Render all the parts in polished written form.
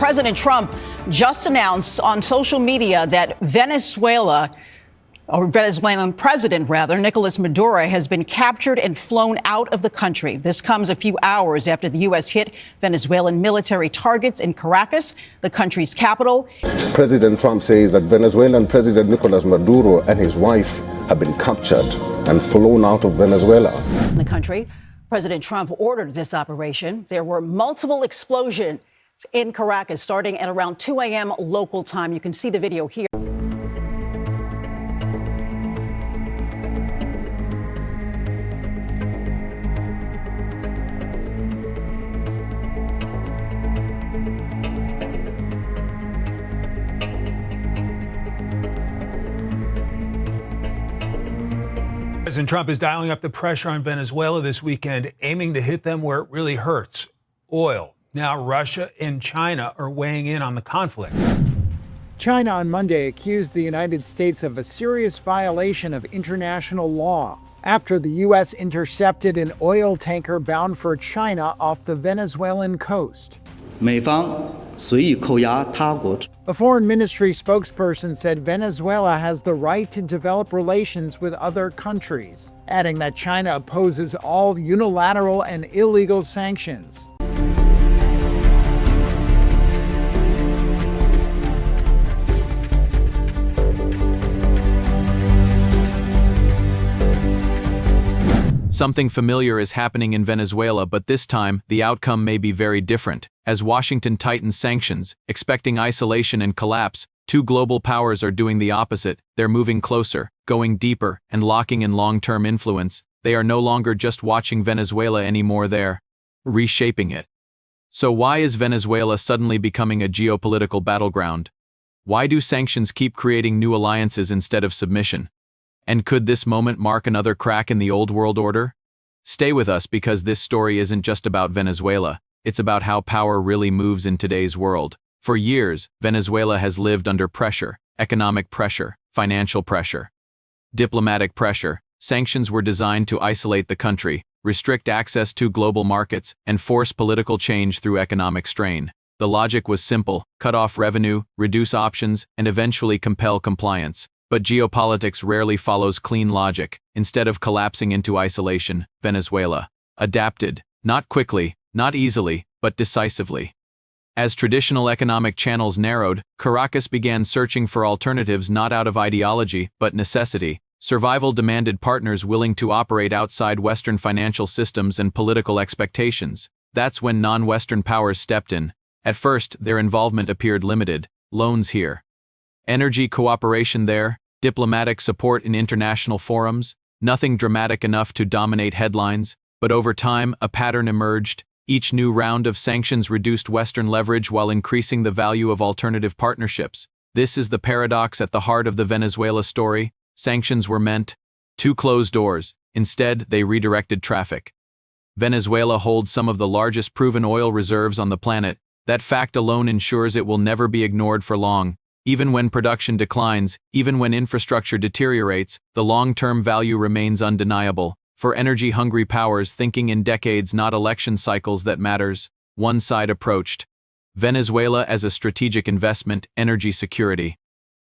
President Trump just announced on social media that Venezuelan president, Nicolas Maduro, has been captured and flown out of the country. This comes a few hours after the U.S. hit Venezuelan military targets in Caracas, the country's capital. President Trump says that Venezuelan President Nicolas Maduro and his wife have been captured and flown out of Venezuela. In the country, President Trump ordered this operation. There were multiple explosions in Caracas starting at around 2 a.m. local time. You can see the video here. President Trump is dialing up the pressure on Venezuela this weekend, aiming to hit them where it really hurts: oil. Now Russia and China are weighing in on the conflict. China on Monday accused the United States of a serious violation of international law after the U.S. intercepted an oil tanker bound for China off the Venezuelan coast. 美方随意扣押他国。 A foreign ministry spokesperson said Venezuela has the right to develop relations with other countries, adding that China opposes all unilateral and illegal sanctions. Something familiar is happening in Venezuela, but this time, the outcome may be very different. As Washington tightens sanctions, expecting isolation and collapse, two global powers are doing the opposite. They're moving closer, going deeper, and locking in long-term influence. They are no longer just watching Venezuela anymore, they're reshaping it. So why is Venezuela suddenly becoming a geopolitical battleground? Why do sanctions keep creating new alliances instead of submission? And could this moment mark another crack in the old world order? Stay with us, because this story isn't just about Venezuela. It's about how power really moves in today's world. For years, Venezuela has lived under pressure: economic pressure, financial pressure, diplomatic pressure. Sanctions were designed to isolate the country, restrict access to global markets, and force political change through economic strain. The logic was simple: cut off revenue, reduce options, and eventually compel compliance. But geopolitics rarely follows clean logic. Instead of collapsing into isolation, Venezuela adapted, not quickly, not easily, but decisively. As traditional economic channels narrowed, Caracas began searching for alternatives, not out of ideology, but necessity. Survival demanded partners willing to operate outside Western financial systems and political expectations. That's when non-Western powers stepped in. At first, their involvement appeared limited: loans here, energy cooperation there, diplomatic support in international forums. Nothing dramatic enough to dominate headlines, but over time, a pattern emerged. Each new round of sanctions reduced Western leverage while increasing the value of alternative partnerships. This is the paradox at the heart of the Venezuela story. Sanctions were meant to close doors. Instead, they redirected traffic. Venezuela holds some of the largest proven oil reserves on the planet. That fact alone ensures it will never be ignored for long. Even when production declines, even when infrastructure deteriorates, the long-term value remains undeniable. For energy-hungry powers thinking in decades, not election cycles, that matters. One side approached Venezuela as a strategic investment: energy security,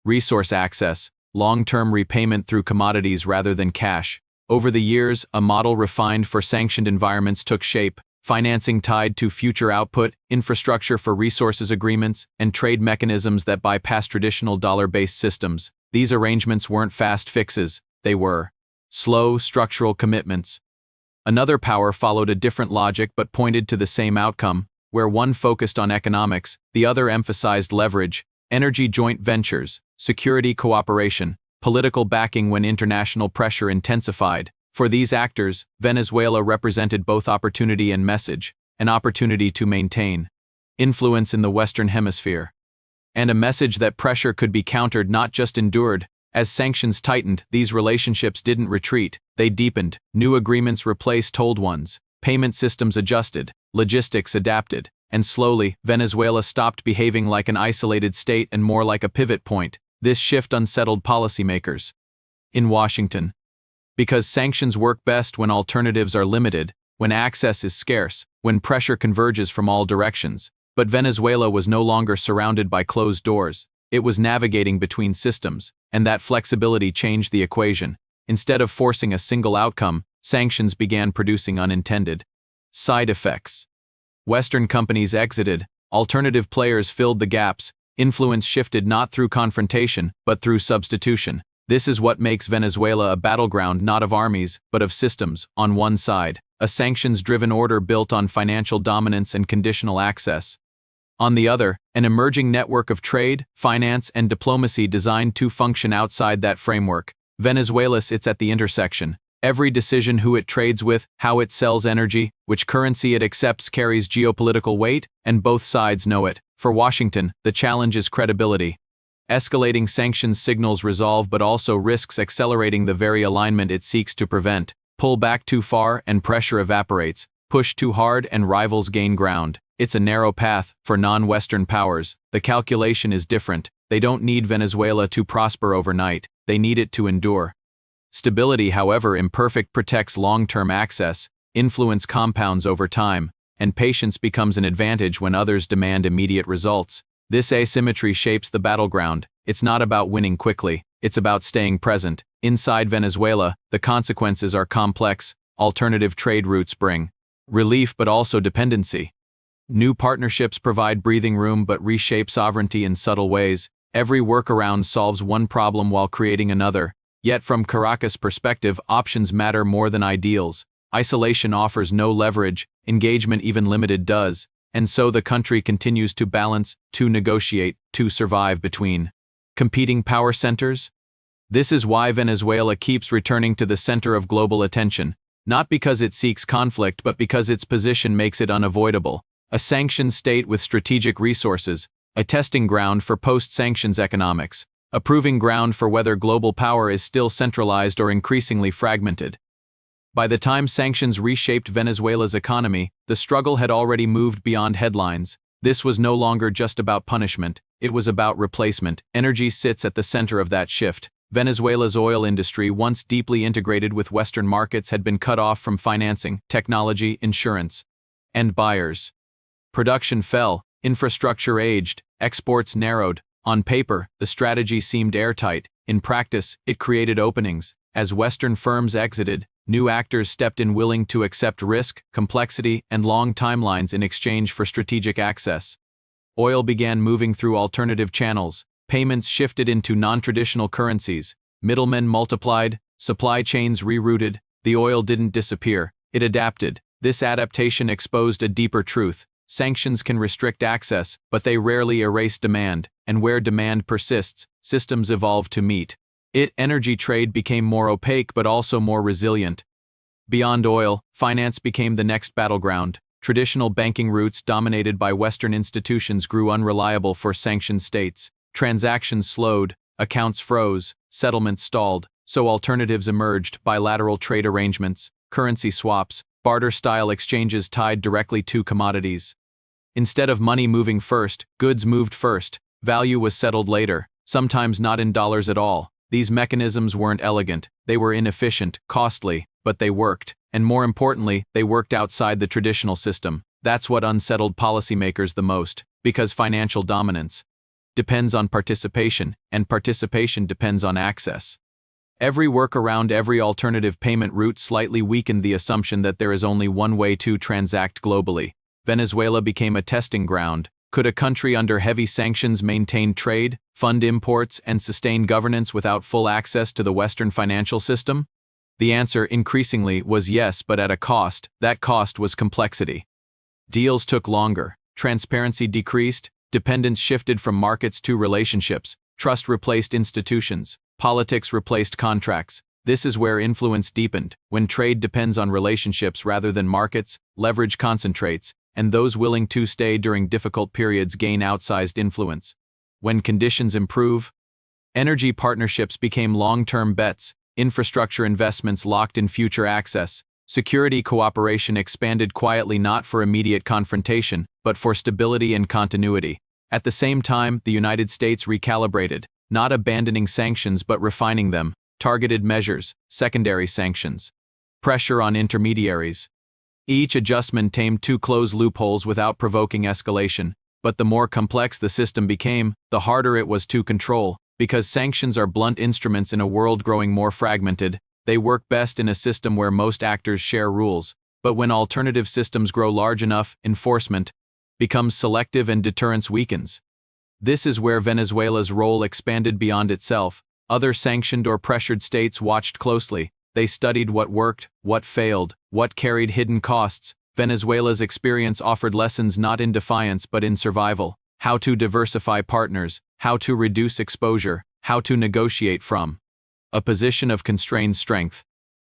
resource access, long-term repayment through commodities rather than cash. Over the years, a model refined for sanctioned environments took shape: financing tied to future output, infrastructure for resources agreements, and trade mechanisms that bypass traditional dollar-based systems. These arrangements weren't fast fixes, they were slow, structural commitments. Another power followed a different logic but pointed to the same outcome. Where one focused on economics, the other emphasized leverage: energy joint ventures, security cooperation, political backing when international pressure intensified. For these actors, Venezuela represented both opportunity and message: an opportunity to maintain influence in the Western Hemisphere, and a message that pressure could be countered, not just endured. As sanctions tightened, these relationships didn't retreat, they deepened. New agreements replaced old ones, payment systems adjusted, logistics adapted, and slowly, Venezuela stopped behaving like an isolated state and more like a pivot point. This shift unsettled policymakers in Washington, because sanctions work best when alternatives are limited, when access is scarce, when pressure converges from all directions. But Venezuela was no longer surrounded by closed doors. It was navigating between systems, and that flexibility changed the equation. Instead of forcing a single outcome, sanctions began producing unintended side effects. Western companies exited, alternative players filled the gaps, influence shifted not through confrontation, but through substitution. This is what makes Venezuela a battleground not of armies, but of systems. On one side, a sanctions-driven order built on financial dominance and conditional access. On the other, an emerging network of trade, finance, and diplomacy designed to function outside that framework. Venezuela sits at the intersection. Every decision who it trades with, how it sells energy, which currency it accepts carries geopolitical weight, and both sides know it. For Washington, the challenge is credibility. Escalating sanctions signals resolve but also risks accelerating the very alignment it seeks to prevent. Pull back too far and pressure evaporates. Push too hard and rivals gain ground. It's a narrow path for non-Western powers. The calculation is different. They don't need Venezuela to prosper overnight. They need it to endure. Stability, however imperfect, protects long-term access, influence compounds over time, and patience becomes an advantage when others demand immediate results. This asymmetry shapes the battleground. It's not about winning quickly, it's about staying present. Inside Venezuela, the consequences are complex. Alternative trade routes bring relief but also dependency. New partnerships provide breathing room but reshape sovereignty in subtle ways. Every workaround solves one problem while creating another. Yet from Caracas' perspective, options matter more than ideals. Isolation offers no leverage, engagement even limited does. And so the country continues to balance, to negotiate, to survive between competing power centers. This is why Venezuela keeps returning to the center of global attention, not because it seeks conflict but because its position makes it unavoidable. A sanctioned state with strategic resources, a testing ground for post-sanctions economics, a proving ground for whether global power is still centralized or increasingly fragmented. By the time sanctions reshaped Venezuela's economy, the struggle had already moved beyond headlines. This was no longer just about punishment, it was about replacement. Energy sits at the center of that shift. Venezuela's oil industry, once deeply integrated with Western markets, had been cut off from financing, technology, insurance, and buyers. Production fell, infrastructure aged, exports narrowed. On paper, the strategy seemed airtight. In practice, it created openings. As Western firms exited, new actors stepped in willing to accept risk, complexity, and long timelines in exchange for strategic access. Oil began moving through alternative channels. Payments shifted into non-traditional currencies. Middlemen multiplied, supply chains rerouted. The oil didn't disappear, it adapted. This adaptation exposed a deeper truth. Sanctions can restrict access, but they rarely erase demand, and where demand persists, systems evolve to meet it. Energy trade became more opaque but also more resilient. Beyond oil, finance became the next battleground. Traditional banking routes dominated by Western institutions grew unreliable for sanctioned states. Transactions slowed, accounts froze, settlements stalled, so alternatives emerged: bilateral trade arrangements, currency swaps, barter-style exchanges tied directly to commodities. Instead of money moving first, goods moved first. Value was settled later, sometimes not in dollars at all. These mechanisms weren't elegant, they were inefficient, costly, but they worked. And more importantly, they worked outside the traditional system. That's what unsettled policymakers the most, because financial dominance depends on participation, and participation depends on access. Every workaround, every alternative payment route slightly weakened the assumption that there is only one way to transact globally. Venezuela became a testing ground. Could a country under heavy sanctions maintain trade, fund imports, and sustain governance without full access to the Western financial system? The answer, increasingly, was yes, but at a cost. That cost was complexity. Deals took longer, transparency decreased, dependence shifted from markets to relationships, trust replaced institutions, politics replaced contracts. This is where influence deepened. When trade depends on relationships rather than markets, leverage concentrates, and those willing to stay during difficult periods gain outsized influence. When conditions improve, energy partnerships became long-term bets, infrastructure investments locked in future access, security cooperation expanded quietly, not for immediate confrontation, but for stability and continuity. At the same time, the United States recalibrated, not abandoning sanctions but refining them. Targeted measures, secondary sanctions, pressure on intermediaries. Each adjustment tamed to close loopholes without provoking escalation. But the more complex the system became, the harder it was to control. Because sanctions are blunt instruments in a world growing more fragmented, they work best in a system where most actors share rules. But when alternative systems grow large enough, enforcement becomes selective and deterrence weakens. This is where Venezuela's role expanded beyond itself. Other sanctioned or pressured states watched closely. They studied what worked, what failed, what carried hidden costs. Venezuela's experience offered lessons not in defiance but in survival. How to diversify partners, how to reduce exposure, how to negotiate from a position of constrained strength.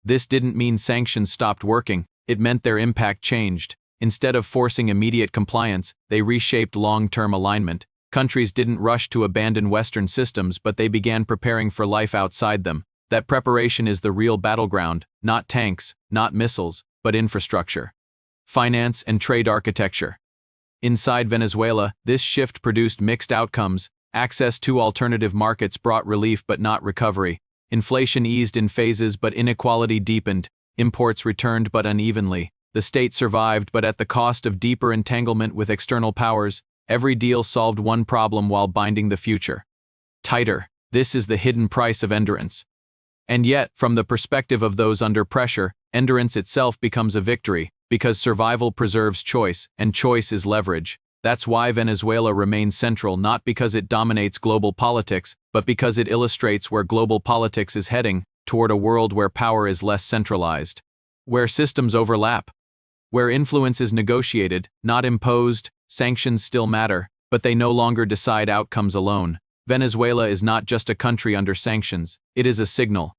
This didn't mean sanctions stopped working, it meant their impact changed. Instead of forcing immediate compliance, they reshaped long-term alignment. Countries didn't rush to abandon Western systems, but they began preparing for life outside them. That preparation is the real battleground, not tanks, not missiles, but infrastructure, finance, and trade architecture. Inside Venezuela, this shift produced mixed outcomes. Access to alternative markets brought relief but not recovery. Inflation eased in phases but inequality deepened. Imports returned but unevenly. The state survived but at the cost of deeper entanglement with external powers. Every deal solved one problem while binding the future tighter. This is the hidden price of endurance. And yet, from the perspective of those under pressure, endurance itself becomes a victory, because survival preserves choice, and choice is leverage. That's why Venezuela remains central, not because it dominates global politics, but because it illustrates where global politics is heading, toward a world where power is less centralized, where systems overlap, where influence is negotiated, not imposed. Sanctions still matter, but they no longer decide outcomes alone. Venezuela is not just a country under sanctions, it is a signal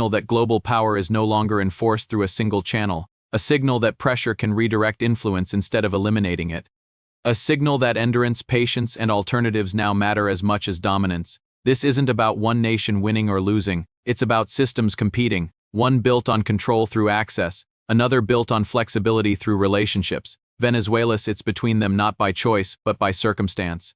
that global power is no longer enforced through a single channel, a signal that pressure can redirect influence instead of eliminating it, a signal that endurance, patience, and alternatives now matter as much as dominance. This isn't about one nation winning or losing, it's about systems competing, one built on control through access, another built on flexibility through relationships. Venezuela sits between them not by choice, but by circumstance.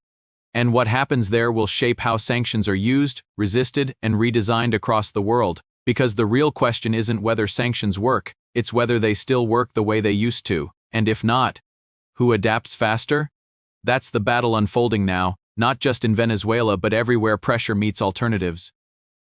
And what happens there will shape how sanctions are used, resisted, and redesigned across the world, because the real question isn't whether sanctions work, it's whether they still work the way they used to, and if not, who adapts faster? That's the battle unfolding now, not just in Venezuela but everywhere pressure meets alternatives.